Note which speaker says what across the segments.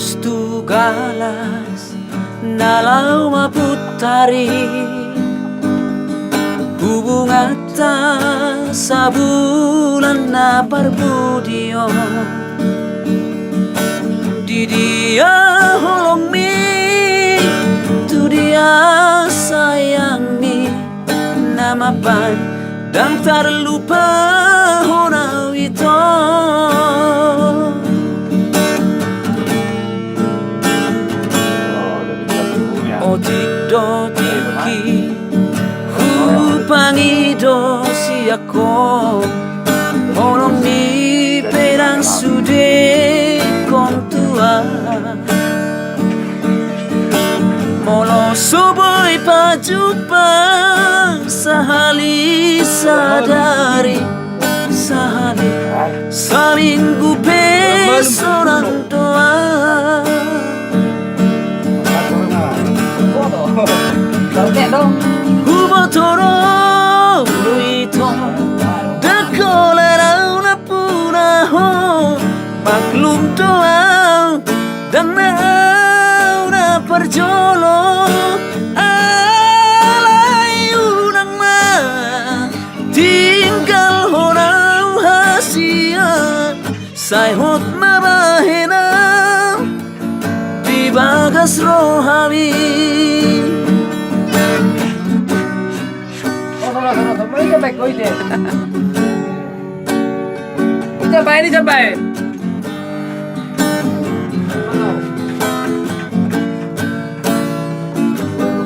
Speaker 1: Gustu galas nalau maputari hubungan ta sabulan na parbudio di dia holong mi tu dia sayang mi nama pan dan terlupa honau itu. Otik do tiki hupangi do si ako holong ni perang sude kontua molo soboy pajupa sahali sadari sahali saminggu pesorang doa Hubotoro luito dakolera una puna ho maklum doa dan una perjolo alai unang ma tinggal horau hasia sai hot mabahena di bagas rohami.
Speaker 2: Sampai kau ini. Sampai ini sampai.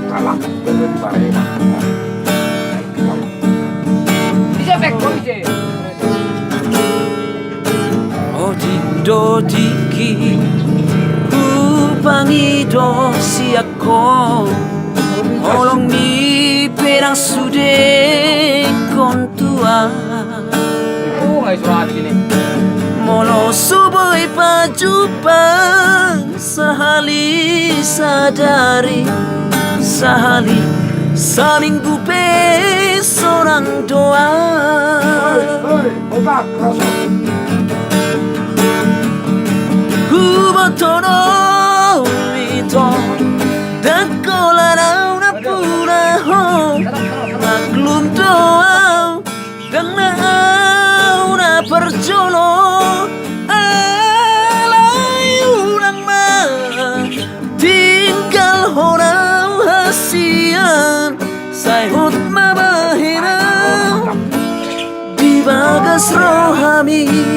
Speaker 2: Kalah. Sampai kau ini.
Speaker 1: Otik do tiki hupangi do si ako holong ni perang sude kontua
Speaker 2: Nggak surat gini.
Speaker 1: molo soboy pajupa sahali sadari sahali saminggu pe sorang doa hubotono itu dakolara una pura ho maklum doa dan una perjolo alai unang ma tinggal horau hasian sai hot mabahina di bagas rohami.